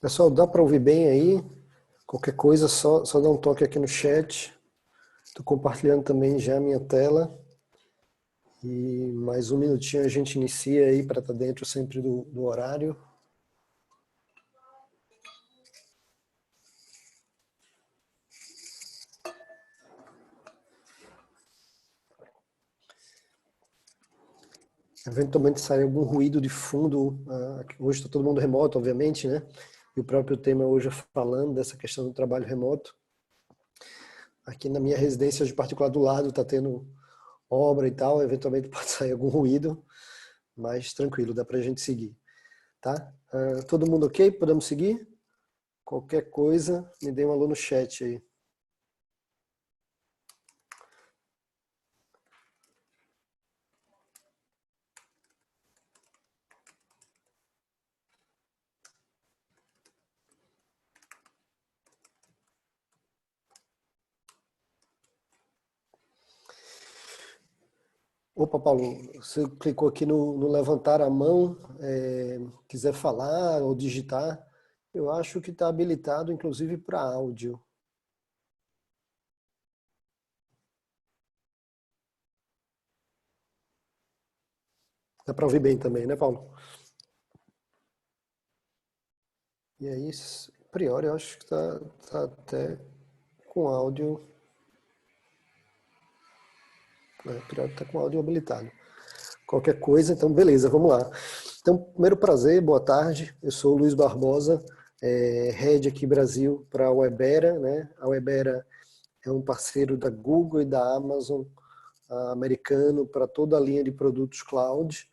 Pessoal, dá para ouvir bem aí? Qualquer coisa, só dá um toque aqui no chat. Estou compartilhando também já a minha tela. E mais um minutinho a gente inicia aí para estar dentro sempre do horário. Eventualmente sai algum ruído de fundo. Hoje está todo mundo remoto, obviamente, né? E o próprio tema hoje é falando dessa questão do trabalho remoto. Aqui na minha residência de particular do lado está tendo obra e tal, eventualmente pode sair algum ruído, mas tranquilo, dá para a gente seguir, tá? Todo mundo ok? Podemos seguir? Qualquer coisa, me dê um alô no chat aí. Opa, Paulo, você clicou aqui no levantar a mão, quiser falar ou digitar, eu acho que está habilitado inclusive para áudio. Dá para ouvir bem também, né, Paulo? E aí, a priori, eu acho que tá até com áudio, a priori está com áudio habilitado. Qualquer coisa, então beleza, vamos lá. Então, primeiro prazer, boa tarde, eu sou o Luiz Barbosa, Head aqui Brasil para a Webera, né? A Webera é um parceiro da Google e da Amazon americano para toda a linha de produtos cloud.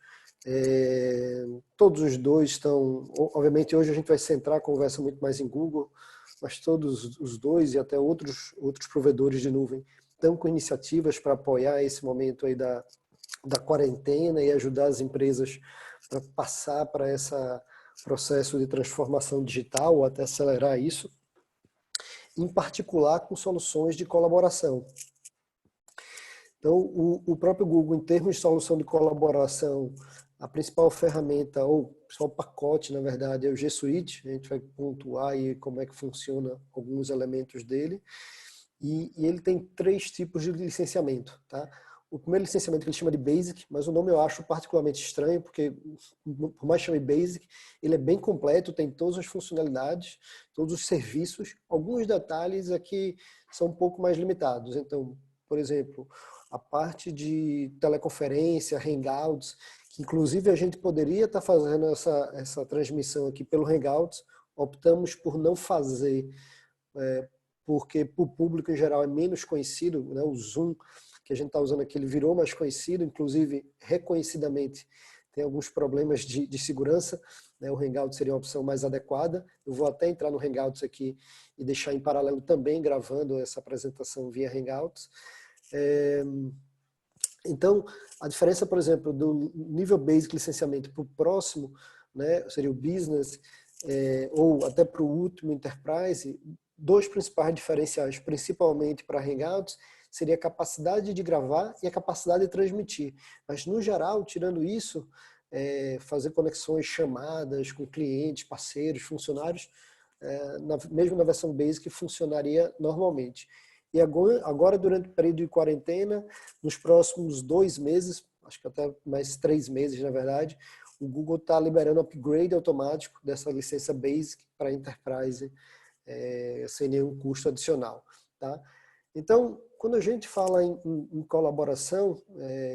Todos os dois estão, obviamente hoje a gente vai centrar a conversa muito mais em Google, mas todos os dois e até outros provedores de nuvem estão com iniciativas para apoiar esse momento aí da quarentena e ajudar as empresas a passar para esse processo de transformação digital ou até acelerar isso, em particular com soluções de colaboração. Então, o próprio Google, em termos de solução de colaboração, a principal ferramenta, ou o principal pacote, na verdade, é o G Suite. A gente vai pontuar aí como é que funciona alguns elementos dele. E ele tem 3 tipos de licenciamento, tá? O primeiro licenciamento que ele chama de Basic, mas o nome eu acho particularmente estranho, porque por mais que chame Basic, ele é bem completo, tem todas as funcionalidades, todos os serviços. Alguns detalhes aqui são um pouco mais limitados. Então, por exemplo, a parte de teleconferência, Hangouts, que inclusive a gente poderia estar fazendo essa transmissão aqui pelo Hangouts, optamos por não fazer, porque para o público em geral é menos conhecido, né? O Zoom que a gente está usando aqui, ele virou mais conhecido, inclusive reconhecidamente tem alguns problemas de segurança, né? O Hangout seria uma opção mais adequada. Eu vou até entrar no Hangouts aqui e deixar em paralelo também gravando essa apresentação via Hangouts. Então, a diferença, por exemplo, do nível Basic licenciamento para o próximo, né, seria o Business, ou até para o último Enterprise, 2 principais diferenciais, principalmente para Hangouts, seria a capacidade de gravar e a capacidade de transmitir. Mas, no geral, tirando isso, fazer conexões, chamadas com clientes, parceiros, funcionários, mesmo na versão Basic, funcionaria normalmente. E agora, durante o período de quarentena, nos próximos 2 meses, acho que até mais 3 meses, na verdade, o Google está liberando upgrade automático dessa licença Basic para Enterprise, sem nenhum custo adicional. Tá? Então, quando a gente fala em colaboração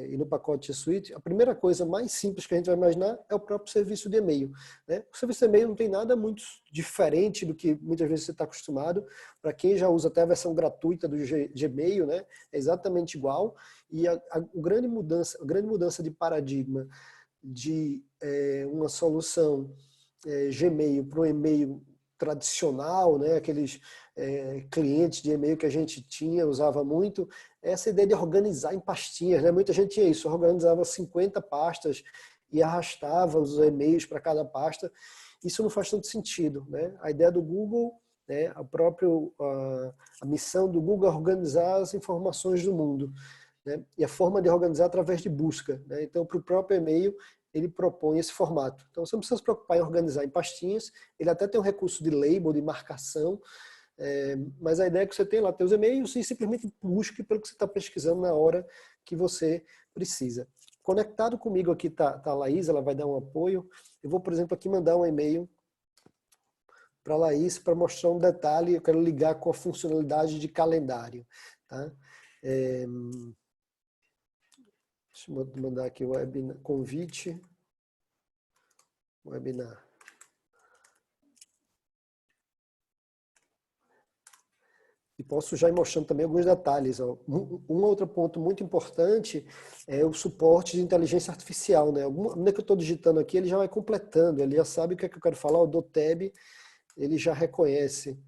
e no pacote G Suite, a primeira coisa mais simples que a gente vai imaginar é o próprio serviço de e-mail. Né? O serviço de e-mail não tem nada muito diferente do que muitas vezes você está acostumado. Para quem já usa até a versão gratuita do Gmail, né? É exatamente igual. E a grande mudança de paradigma de uma solução Gmail para um e-mail tradicional, né, aqueles clientes de e-mail que a gente tinha, usava muito, essa ideia de organizar em pastinhas, né? Muita gente tinha isso, organizava 50 pastas e arrastava os e-mails para cada pasta. Isso não faz tanto sentido, né? A ideia do Google, né, a missão do Google é organizar as informações do mundo, né? E a forma de organizar através de busca, né? Então, para o próprio e-mail, ele propõe esse formato. Então você não precisa se preocupar em organizar em pastinhas, ele até tem um recurso de label, de marcação, mas a ideia é que você tenha lá teus e-mails e simplesmente busque pelo que você está pesquisando na hora que você precisa. Conectado comigo aqui tá a Laís, ela vai dar um apoio. Eu vou, por exemplo, aqui mandar um e-mail para a Laís para mostrar um detalhe. Eu quero ligar com a funcionalidade de calendário. Tá? Deixa eu mandar aqui o webinar, convite, webinar. E posso já ir mostrando também alguns detalhes. Ó. Um outro ponto muito importante é o suporte de inteligência artificial. Né? Onde que eu estou digitando aqui, ele já vai completando, ele já sabe o que é que eu quero falar, o do tab, ele já reconhece.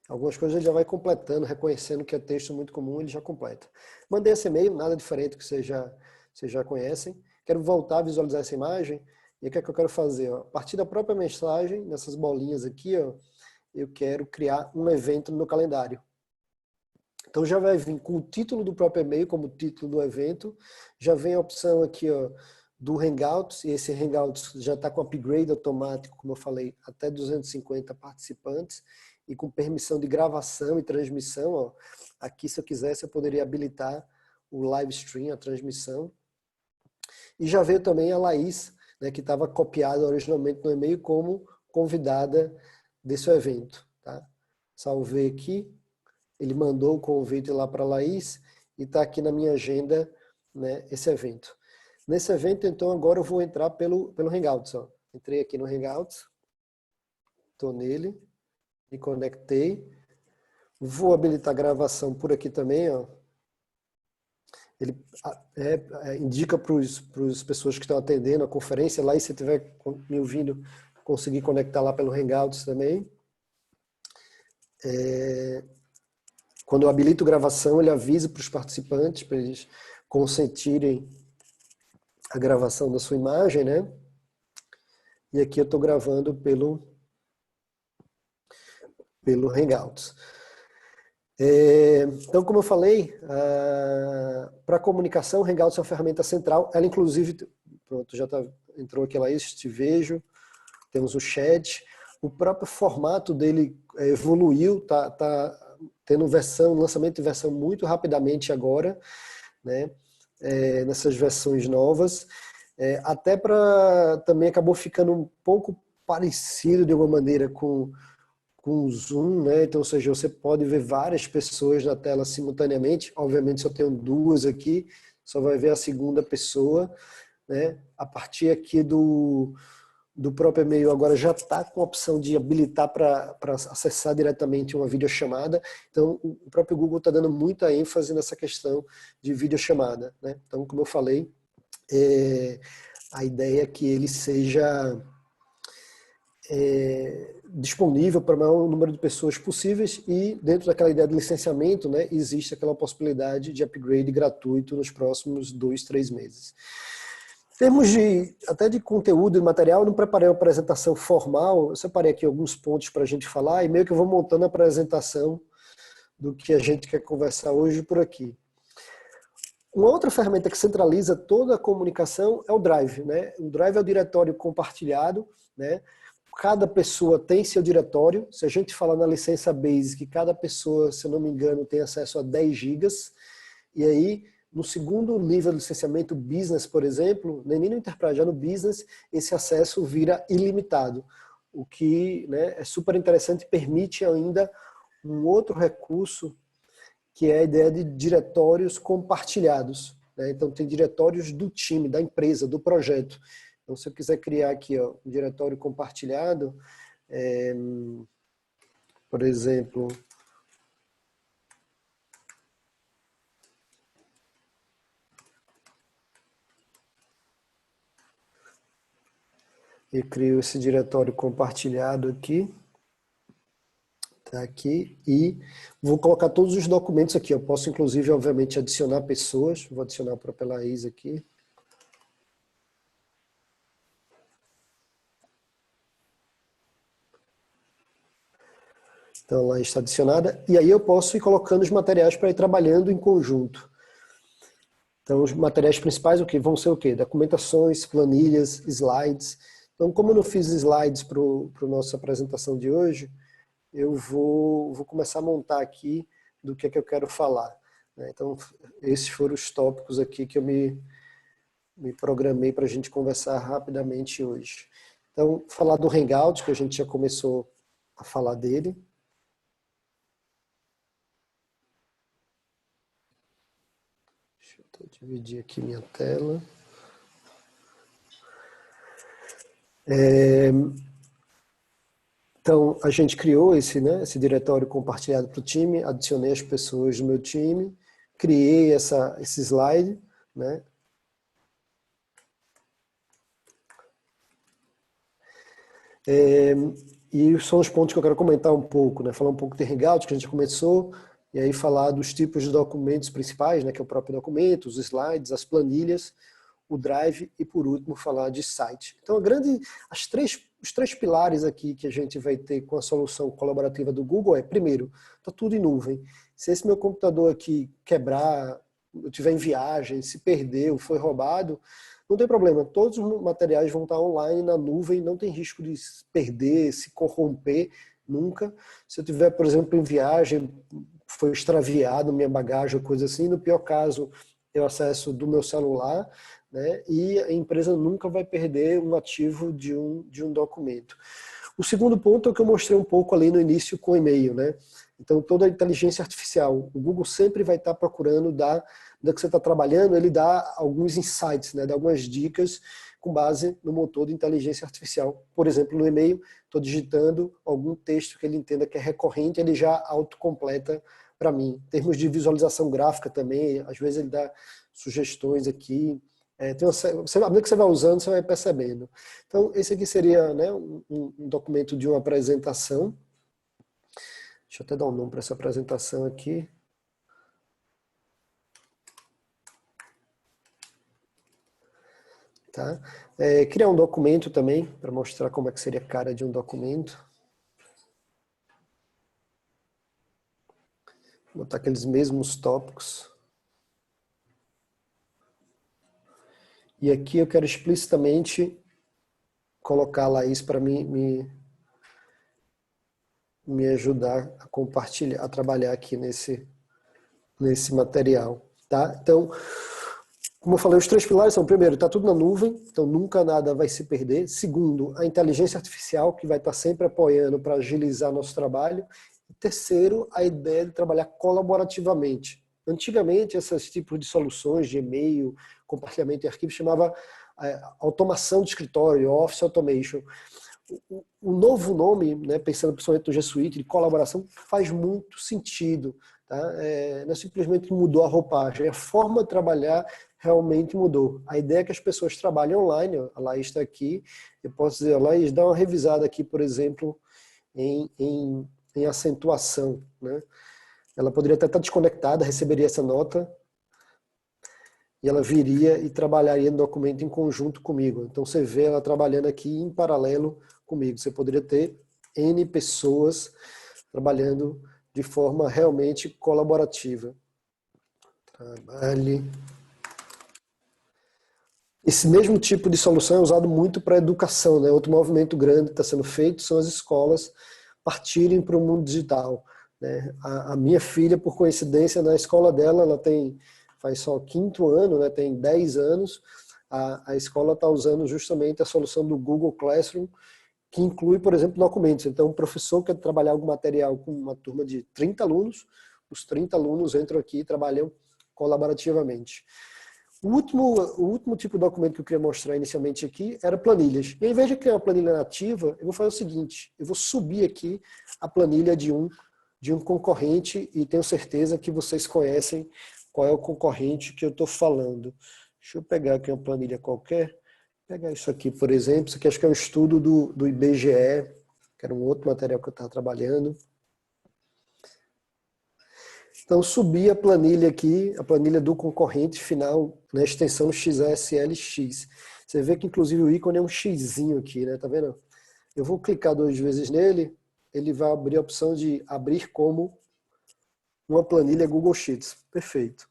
Algumas coisas ele já vai completando, reconhecendo que é texto muito comum, ele já completa. Mandei esse e-mail, nada diferente que vocês já conhecem. Quero voltar a visualizar essa imagem. E o que é que eu quero fazer? Ó? A partir da própria mensagem, nessas bolinhas aqui, ó, eu quero criar um evento no meu calendário. Então já vai vir com o título do próprio e-mail como título do evento. Já vem a opção aqui, ó, do Hangouts, e esse Hangouts já está com upgrade automático, como eu falei, até 250 participantes, e com permissão de gravação e transmissão. Ó. Aqui, se eu quisesse, eu poderia habilitar o live stream, a transmissão. E já veio também a Laís, né, que estava copiada originalmente no e-mail como convidada desse evento. Tá? Salvei aqui, ele mandou o convite lá para a Laís e está aqui na minha agenda, né, esse evento. Nesse evento, então, agora eu vou entrar pelo Hangouts. Ó. Entrei aqui no Hangouts, estou nele, me conectei. Vou habilitar a gravação por aqui também. Ó. Ele indica para as pessoas que estão atendendo a conferência lá, e se estiver me ouvindo, conseguir conectar lá pelo Hangouts também. Quando eu habilito gravação, ele avisa para os participantes, para eles consentirem a gravação da sua imagem, né? E aqui eu estou gravando pelo Hangouts. Então, como eu falei, para comunicação, o Hangouts é uma ferramenta central. Ela, inclusive, pronto, já entrou aqui, Laís, te vejo. Temos o chat. O próprio formato dele evoluiu, tá tendo lançamento de versão muito rapidamente agora, né? Nessas versões novas. Até também acabou ficando um pouco parecido de alguma maneira com o Zoom, né? Então, ou seja, você pode ver várias pessoas na tela simultaneamente. Obviamente, só tenho duas aqui, só vai ver a segunda pessoa, né? A partir aqui do próprio e-mail agora já está com a opção de habilitar para acessar diretamente uma videochamada. Então, o próprio Google está dando muita ênfase nessa questão de videochamada, né? Então, como eu falei, a ideia é que ele seja disponível para o maior número de pessoas possíveis, e dentro daquela ideia de licenciamento, né, existe aquela possibilidade de upgrade gratuito nos próximos 2, 3 meses. Em termos até de conteúdo e material, eu não preparei uma apresentação formal, eu separei aqui alguns pontos para a gente falar, e meio que eu vou montando a apresentação do que a gente quer conversar hoje por aqui. Uma outra ferramenta que centraliza toda a comunicação é o Drive, né? O Drive é o diretório compartilhado, né? Cada pessoa tem seu diretório. Se a gente falar na licença Basic, cada pessoa, se eu não me engano, tem acesso a 10 gigas. E aí, no segundo nível de licenciamento Business, por exemplo, nem no Enterprise, já no Business, esse acesso vira ilimitado. O que, né, é super interessante e permite ainda um outro recurso, que é a ideia de diretórios compartilhados, né? Então, tem diretórios do time, da empresa, do projeto. Então, se eu quiser criar aqui, ó, um diretório compartilhado, por exemplo, eu crio esse diretório compartilhado aqui, tá aqui, e vou colocar todos os documentos aqui. Eu posso, inclusive, obviamente, adicionar pessoas. Vou adicionar a própria Laís aqui. Então, lá está adicionada. E aí eu posso ir colocando os materiais para ir trabalhando em conjunto. Então, os materiais principais vão ser o quê? Documentações, planilhas, slides. Então, como eu não fiz slides para a nossa apresentação de hoje, eu vou começar a montar aqui do que é que eu quero falar. Então, esses foram os tópicos aqui que eu me programei para a gente conversar rapidamente hoje. Então, falar do Hangout, que a gente já começou a falar dele. Deixa eu dividir aqui minha tela. Então, a gente criou esse diretório compartilhado para o time, adicionei as pessoas do meu time, criei esse slide, né? E são os pontos que eu quero comentar um pouco, né? Falar um pouco de Hangout, que a gente começou, e aí falar dos tipos de documentos principais, né? Que é o próprio documento, os slides, as planilhas, o Drive e, por último, falar de site. Então, os três pilares aqui que a gente vai ter com a solução colaborativa do Google primeiro, está tudo em nuvem. Se esse meu computador aqui quebrar, eu estiver em viagem, se perdeu, foi roubado, não tem problema, todos os materiais vão estar online na nuvem, não tem risco de se perder, se corromper, nunca. Se eu tiver, por exemplo, em viagem, foi extraviado minha bagagem ou coisa assim, no pior caso, eu acesso do meu celular, né, e a empresa nunca vai perder um ativo de um documento. O segundo ponto é o que eu mostrei um pouco ali no início com o e-mail, né? Então, toda a inteligência artificial, o Google sempre vai estar procurando da que você está trabalhando, ele dá alguns insights, né? Dá algumas dicas com base no motor de inteligência artificial. Por exemplo, no e-mail, estou digitando algum texto que ele entenda que é recorrente, ele já autocompleta para mim. Em termos de visualização gráfica também, às vezes ele dá sugestões aqui. À medida que você vai usando, você vai percebendo. Então, esse aqui seria, né, um documento de uma apresentação. Deixa eu até dar um nome para essa apresentação aqui. Tá? Criar um documento também, para mostrar como é que seria a cara de um documento. Vou botar aqueles mesmos tópicos. E aqui eu quero explicitamente colocar a Laís para me ajudar a compartilhar, a trabalhar aqui nesse material. Tá? Então, como eu falei, os três pilares são, primeiro, está tudo na nuvem, então nunca nada vai se perder. Segundo, a inteligência artificial, que vai estar sempre apoiando para agilizar nosso trabalho. E terceiro, a ideia de trabalhar colaborativamente. Antigamente, esses tipos de soluções de e-mail, compartilhamento de arquivos, chamava automação de escritório, Office Automation. O novo nome, né, pensando principalmente no G Suite, de colaboração, faz muito sentido. Tá? Não é simplesmente mudou a roupagem, a forma de trabalhar realmente mudou. A ideia é que as pessoas trabalhem online, a Laís está aqui, eu posso dizer, Laís, dá uma revisada aqui, por exemplo, em acentuação. Né? Ela poderia até estar desconectada, receberia essa nota, e ela viria e trabalharia no documento em conjunto comigo. Então você vê ela trabalhando aqui em paralelo comigo. Você poderia ter N pessoas trabalhando de forma realmente colaborativa. Trabalhe. Esse mesmo tipo de solução é usado muito para a educação, né? Outro movimento grande que está sendo feito são as escolas partirem para o mundo digital. Né? A minha filha, por coincidência, na escola dela, ela faz só o quinto ano, né? Tem 10 anos, a escola está usando justamente a solução do Google Classroom, que inclui, por exemplo, documentos. Então, o professor quer trabalhar algum material com uma turma de 30 alunos, os 30 alunos entram aqui e trabalham colaborativamente. O último tipo de documento que eu queria mostrar inicialmente aqui era planilhas. E ao invés de criar uma planilha nativa, eu vou fazer o seguinte, eu vou subir aqui a planilha de um concorrente e tenho certeza que vocês conhecem qual é o concorrente que eu estou falando. Deixa eu pegar aqui uma planilha qualquer. Pegar isso aqui, por exemplo. Isso aqui acho que é um estudo do IBGE, que era um outro material que eu estava trabalhando. Então, subi a planilha aqui, a planilha do concorrente final, na extensão XSLX. Você vê que, inclusive, o ícone é um xizinho aqui, né? Tá vendo? Eu vou clicar 2 vezes nele, ele vai abrir a opção de abrir como uma planilha Google Sheets. Perfeito.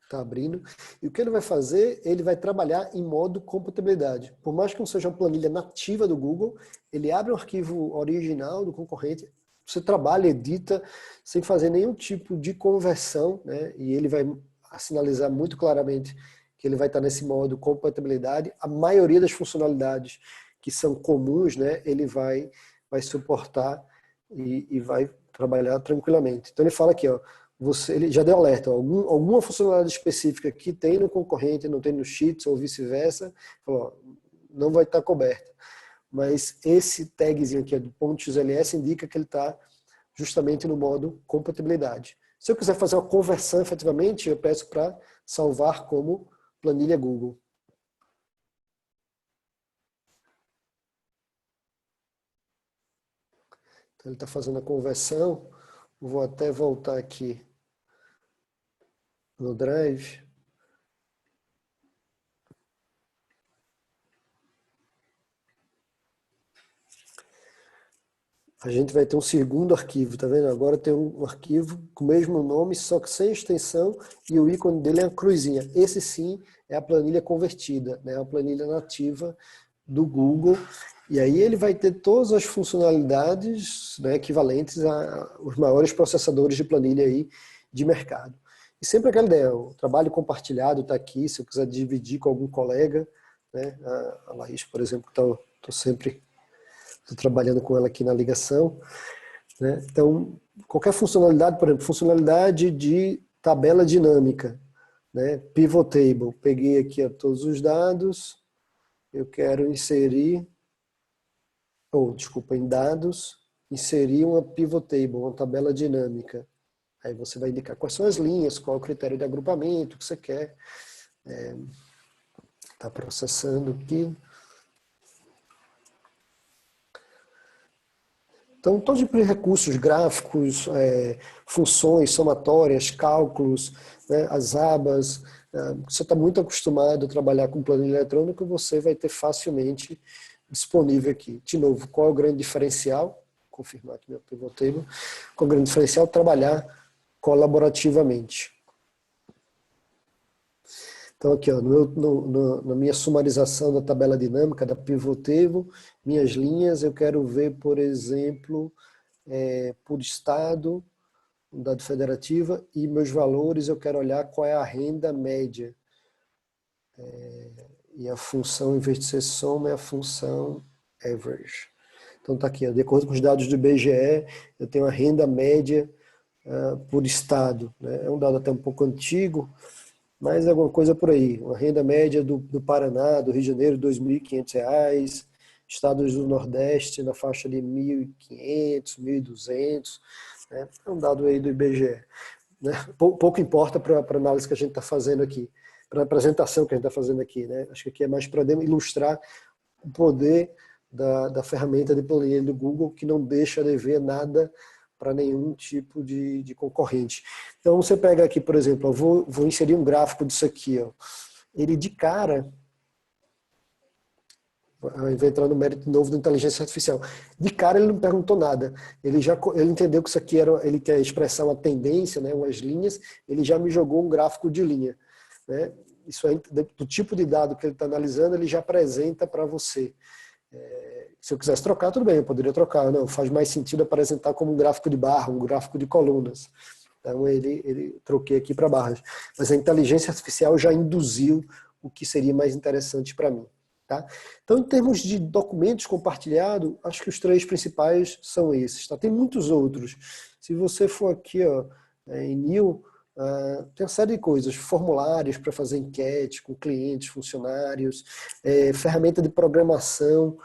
Está abrindo. E o que ele vai fazer? Ele vai trabalhar em modo compatibilidade. Por mais que não seja uma planilha nativa do Google, ele abre um arquivo original do concorrente, você trabalha, edita, sem fazer nenhum tipo de conversão, né? E ele vai sinalizar muito claramente que ele vai estar nesse modo compatibilidade. A maioria das funcionalidades que são comuns, né? Ele vai suportar e vai trabalhar tranquilamente. Então ele fala aqui, ó, ele já deu alerta, alguma funcionalidade específica que tem no concorrente, não tem no Sheets ou vice-versa, não vai estar coberta. Mas esse tagzinho aqui do .xls indica que ele está justamente no modo compatibilidade. Se eu quiser fazer uma conversão efetivamente, eu peço para salvar como planilha Google. Então ele está fazendo a conversão. Vou até voltar aqui no Drive. A gente vai ter um segundo arquivo, tá vendo? Agora tem um arquivo com o mesmo nome, só que sem extensão, e o ícone dele é uma cruzinha. Esse sim é a planilha convertida, né? A planilha nativa do Google. E aí ele vai ter todas as funcionalidades, né, equivalentes aos maiores processadores de planilha aí de mercado. E sempre aquela ideia, o trabalho compartilhado está aqui, se eu quiser dividir com algum colega, né? A Laís, por exemplo, estou trabalhando com ela aqui na ligação, né? Então, qualquer funcionalidade, por exemplo, funcionalidade de tabela dinâmica, né? Pivot Table, peguei aqui todos os dados, eu quero inserir, em dados, inserir uma Pivot Table, uma tabela dinâmica. Aí você vai indicar quais são as linhas, qual é o critério de agrupamento que você quer. Está processando aqui. Então, todos os recursos gráficos, funções somatórias, cálculos, né, as abas, você está muito acostumado a trabalhar com planilha eletrônica, você vai ter facilmente disponível aqui. De novo, qual é o grande diferencial? Vou confirmar aqui meu pivot table. Qual é o grande diferencial? Trabalhar colaborativamente. Então aqui, ó, na minha sumarização da tabela dinâmica, da pivot table, minhas linhas, eu quero ver, por exemplo, por estado, unidade federativa, e meus valores, eu quero olhar qual é a renda média. E a função, em vez de ser soma, é a função average. Então tá aqui, ó, de acordo com os dados do IBGE, eu tenho a renda média por estado, né? É um dado até um pouco antigo, mas é alguma coisa por aí. Uma renda média do Paraná, do Rio de Janeiro, R$ 2.500, estados do Nordeste na faixa de 1.500, 1.200, né? É um dado aí do IBGE. Né? Pouco importa para a análise que a gente está fazendo aqui, para a apresentação que a gente está fazendo aqui. Né? Acho que aqui é mais para ilustrar o poder da ferramenta de planilha do Google, que não deixa de ver nada para nenhum tipo de concorrente. Então você pega aqui, por exemplo, eu vou inserir um gráfico disso aqui. Ó. Ele de cara, vai entrar no mérito novo da inteligência artificial. De cara ele não perguntou nada. Ele entendeu que isso aqui ele quer expressar uma tendência, né, umas linhas, ele já me jogou um gráfico de linha. Né? Isso aí, do tipo de dado que ele está analisando, ele já apresenta para você. Se eu quisesse trocar, tudo bem, eu poderia trocar. Não, faz mais sentido apresentar como um gráfico de barra, um gráfico de colunas. Então ele troquei aqui para barras. Mas a inteligência artificial já induziu o que seria mais interessante para mim. Tá? Então, em termos de documentos compartilhados, acho que os 3 principais são esses. Tá? Tem muitos outros. Se você for aqui ó, em New, tem uma série de coisas, formulários para fazer enquete com clientes, funcionários, ferramenta de programação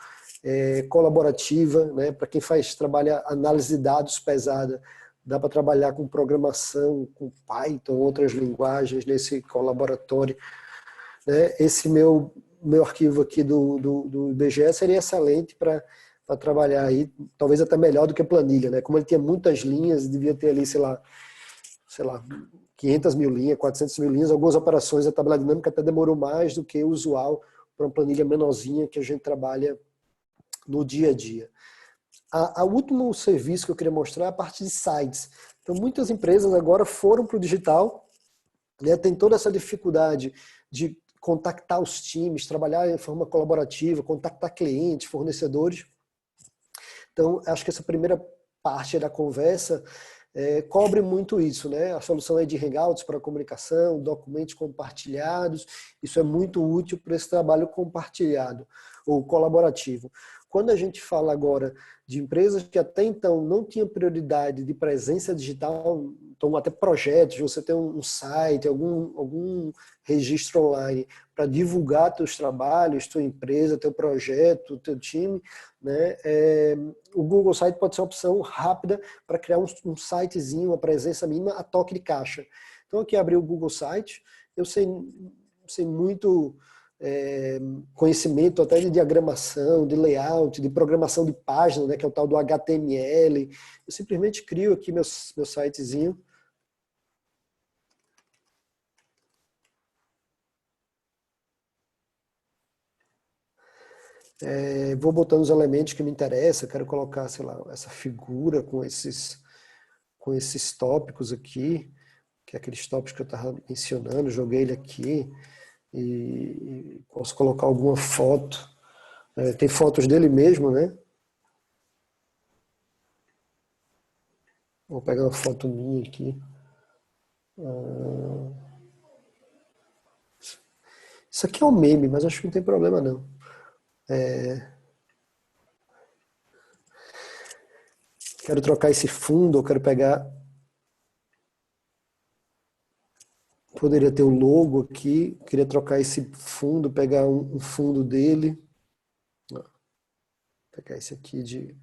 colaborativa, né? Para quem trabalha análise de dados pesada, dá para trabalhar com programação, com Python, outras linguagens nesse colaboratório. Né? Esse meu arquivo aqui do IBGE seria excelente para trabalhar aí, talvez até melhor do que a planilha, né? Como ele tinha muitas linhas, devia ter ali, sei lá, sei lá, 500 mil linhas, 400 mil linhas, algumas operações a tabela dinâmica até demorou mais do que o usual para uma planilha menorzinha que a gente trabalha no dia a dia. O último serviço que eu queria mostrar é a parte de sites. Então, muitas empresas agora foram para o digital, né, tem toda essa dificuldade de contactar os times, trabalhar de forma colaborativa, contactar clientes, fornecedores. Então, acho que essa primeira parte da conversa cobre muito isso, né? A solução é de Hangouts para comunicação, documentos compartilhados, isso é muito útil para esse trabalho compartilhado ou colaborativo. Quando a gente fala agora de empresas que até então não tinham prioridade de presença digital, então até projetos, você tem um site, algum registro online para divulgar teus trabalhos, tua empresa, teu projeto, teu time, né? O Google Site pode ser uma opção rápida para criar um sitezinho, uma presença mínima a toque de caixa. Então aqui abri o Google Site, eu sei muito conhecimento até de diagramação, de layout, de programação de página, né, que é o tal do HTML. Eu simplesmente crio aqui meu sitezinho. Vou botando os elementos que me interessam, quero colocar, sei lá, essa figura com esses tópicos aqui, que é aqueles tópicos que eu estava mencionando, joguei ele aqui e posso colocar alguma foto. Tem fotos dele mesmo, né? Vou pegar uma foto minha aqui. Isso aqui é um meme, mas acho que não tem problema não. Quero trocar esse fundo, eu quero pegar... Poderia ter o logo aqui, queria trocar esse fundo, pegar um fundo dele. Vou pegar esse aqui de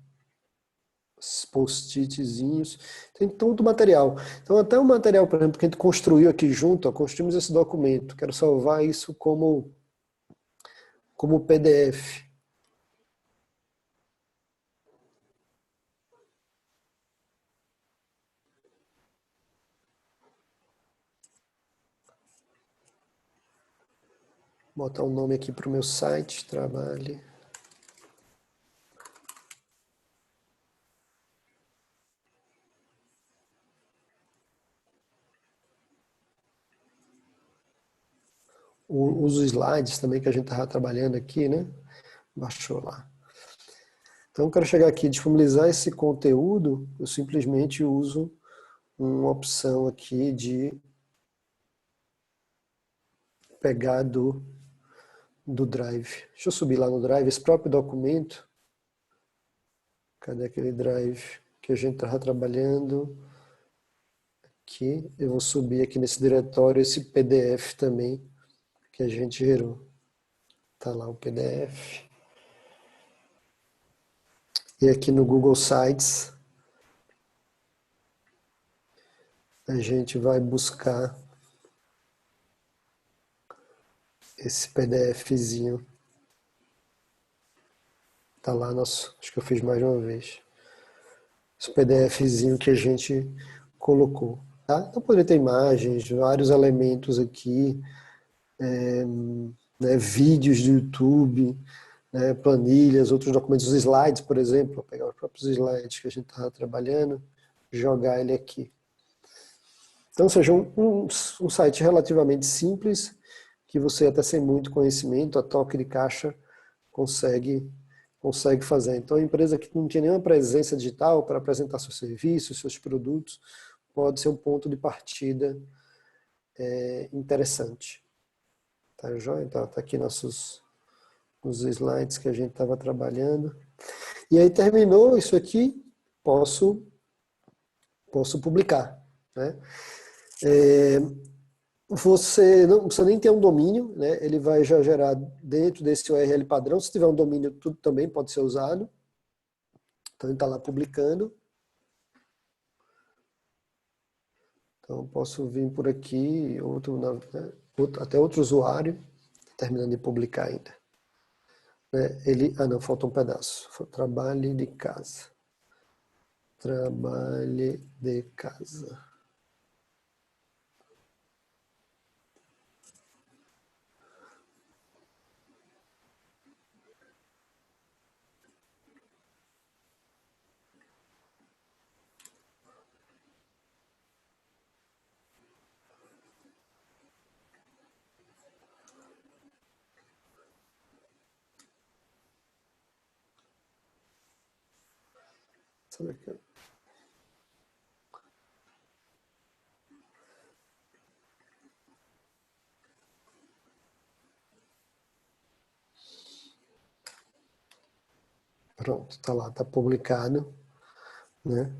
post-itzinhos. Tem todo o material. Então até o material, por exemplo, que a gente construiu aqui junto, ó, construímos esse documento. Quero salvar isso como PDF. Vou botar um nome aqui para o meu site, trabalhe. Os slides também que a gente estava trabalhando aqui, né? Baixou lá. Então, eu quero chegar aqui e disponibilizar esse conteúdo, eu simplesmente uso uma opção aqui de pegar do Drive. Deixa eu subir lá no Drive, esse próprio documento. Cadê aquele Drive que a gente estava trabalhando? Aqui, eu vou subir aqui nesse diretório esse PDF também que a gente gerou. Tá lá o PDF. E aqui no Google Sites, a gente vai buscar esse PDFzinho. Tá lá, nosso, acho que eu fiz mais de uma vez. Esse PDFzinho que a gente colocou. Tá? Então poderia ter imagens, vários elementos aqui, né, vídeos do YouTube, né, planilhas, outros documentos, os slides, por exemplo. Vou pegar os próprios slides que a gente estava trabalhando, jogar ele aqui. Então, seja um site relativamente simples, que você até sem muito conhecimento, a toque de caixa, consegue fazer. Então, a empresa que não tinha nenhuma presença digital para apresentar seus serviços, seus produtos, pode ser um ponto de partida interessante. Tá joia? Então, tá aqui os slides que a gente estava trabalhando. E aí terminou isso aqui, posso publicar, né? Você não precisa nem ter um domínio, né? Ele vai já gerar dentro desse URL padrão. Se tiver um domínio, tudo também pode ser usado. Então ele está lá publicando. Então posso vir por aqui, né? Até outro usuário, terminando de publicar ainda. Não, falta um pedaço. Trabalhe de casa. Trabalhe de casa. Sabe aqui? Pronto, tá lá, tá publicado, né?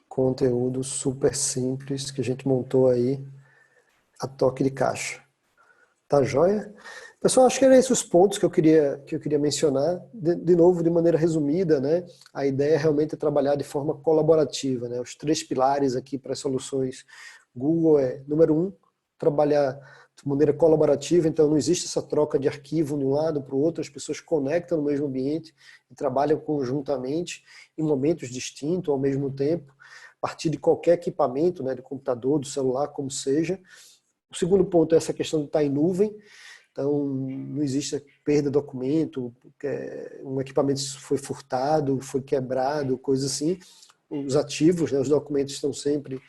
Conteúdo super simples que a gente montou aí a toque de caixa. Tá joia? Pessoal, acho que eram esses os pontos que eu queria mencionar. De novo, de maneira resumida, né? A ideia realmente é trabalhar de forma colaborativa, né? Os três pilares aqui para as soluções Google é, número um, trabalhar de maneira colaborativa, então não existe essa troca de arquivo de um lado para o outro, as pessoas conectam no mesmo ambiente e trabalham conjuntamente em momentos distintos ao mesmo tempo, a partir de qualquer equipamento, né, de computador, do celular, como seja. O segundo ponto é essa questão de estar em nuvem, então não existe perda de documento, um equipamento foi furtado, foi quebrado, coisa assim. Os ativos, né, os documentos estão sempre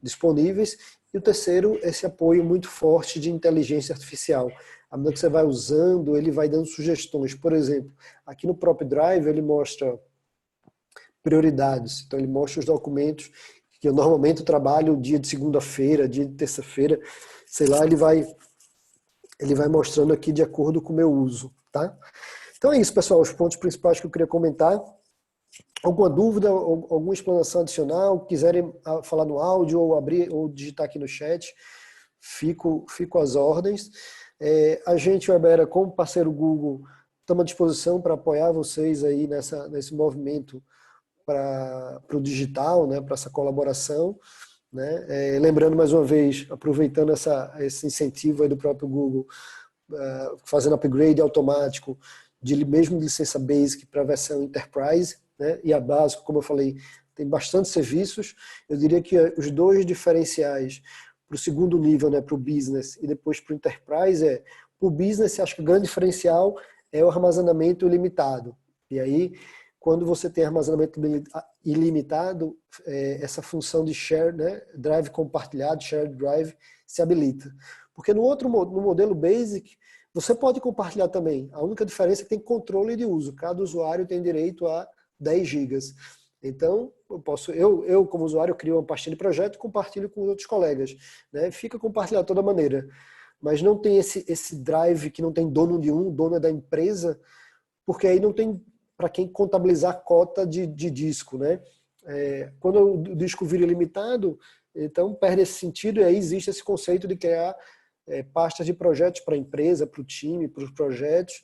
disponíveis. E o terceiro, esse apoio muito forte de inteligência artificial. À medida que você vai usando, ele vai dando sugestões. Por exemplo, aqui no próprio Drive ele mostra prioridades. Então ele mostra os documentos que eu normalmente trabalho dia de segunda-feira, dia de terça-feira, sei lá, ele vai mostrando aqui de acordo com o meu uso, tá? Então é isso, pessoal, os pontos principais que eu queria comentar. Alguma dúvida, alguma explanação adicional, quiserem falar no áudio ou abrir ou digitar aqui no chat, fico às ordens. A gente, o Ibera, como parceiro Google, estamos à disposição para apoiar vocês aí nesse movimento para o digital, né, para essa colaboração. Né? Lembrando mais uma vez, aproveitando esse incentivo aí do próprio Google, fazendo upgrade automático de mesmo de licença Basic para a versão Enterprise, né? E a básica, como eu falei, tem bastante serviços. Eu diria que os dois diferenciais para o segundo nível, né, para o Business e depois para o Enterprise para o Business, acho que o grande diferencial é o armazenamento ilimitado. E aí, quando você tem armazenamento ilimitado, essa função de share, né, drive compartilhado, shared drive, se habilita. Porque no modelo Basic, você pode compartilhar também. A única diferença é que tem controle de uso. Cada usuário tem direito a 10 gigas. Então, eu como usuário, crio uma pastinha de projeto e compartilho com outros colegas. Né? Fica compartilhado de toda maneira. Mas não tem esse drive que não tem dono de um, dono é da empresa, porque aí não tem para quem contabilizar a cota de disco. Né? Quando o disco vira ilimitado, então perde esse sentido e aí existe esse conceito de criar pastas de projetos para a empresa, para o time, para os projetos,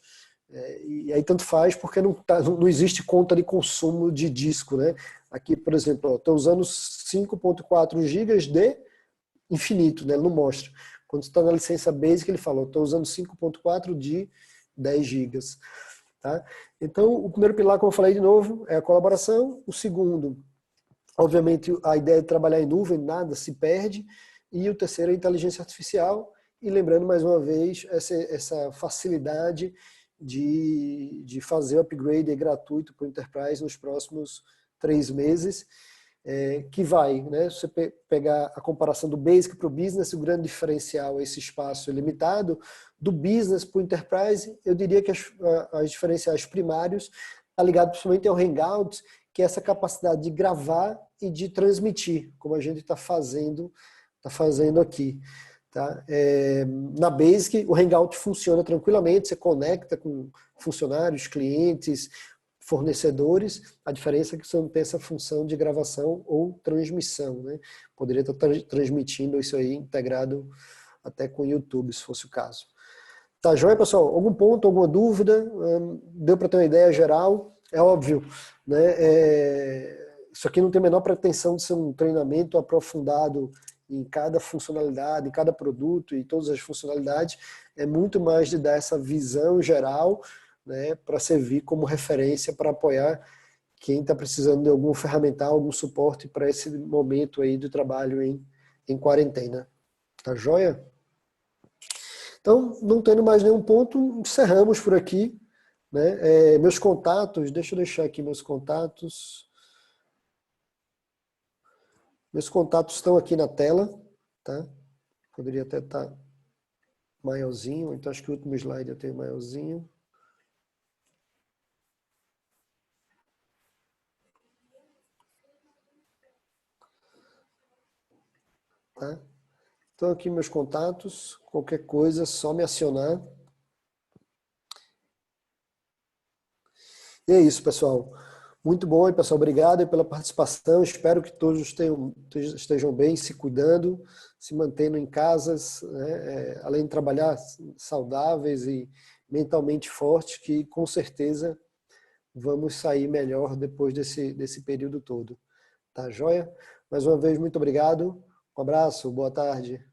e aí tanto faz porque não existe conta de consumo de disco, né? Aqui, por exemplo, estou usando 5.4 gigas de infinito, né? Ele não mostra. Quando você está na licença Basic, ele fala, estou usando 5.4 de 10 gigas. Tá? Então, o primeiro pilar, como eu falei de novo, é a colaboração. O segundo, obviamente, a ideia de trabalhar em nuvem, nada se perde. E o terceiro é a inteligência artificial. E lembrando, mais uma vez, essa facilidade de fazer o upgrade gratuito para o Enterprise nos próximos 3 meses, que vai, né? Se você pegar a comparação do Basic para o Business, o grande diferencial é esse espaço ilimitado. Do Business para o Enterprise, eu diria que as diferenciais primários está ligado principalmente ao Hangouts, que é essa capacidade de gravar e de transmitir, como a gente está fazendo aqui. Tá? Na Basic, o Hangout funciona tranquilamente, você conecta com funcionários, clientes, fornecedores. A diferença é que você não tem essa função de gravação ou transmissão. Né? Poderia estar transmitindo isso aí integrado até com o YouTube, se fosse o caso. Tá joia, pessoal? Algum ponto, alguma dúvida? Deu para ter uma ideia geral? É óbvio, né? Isso aqui não tem a menor pretensão de ser um treinamento aprofundado em cada funcionalidade, em cada produto e todas as funcionalidades. É muito mais de dar essa visão geral, né, para servir como referência para apoiar quem está precisando de algum ferramental, algum suporte para esse momento aí do trabalho em quarentena. Tá joia? Então, não tendo mais nenhum ponto, encerramos por aqui. Né? Meus contatos, deixa eu deixar aqui meus contatos. Meus contatos estão aqui na tela. Tá? Poderia até estar maiorzinho, então acho que o último slide eu tenho maiorzinho. tá? Então aqui meus contatos, qualquer coisa, só me acionar. E é isso, pessoal. Muito bom, e pessoal, obrigado pela participação. Espero que todos estejam bem, se cuidando, se mantendo em casas, né? Além de trabalhar saudáveis e mentalmente fortes, que com certeza vamos sair melhor depois desse período todo. Tá joia? Mais uma vez, muito obrigado. Um abraço, boa tarde.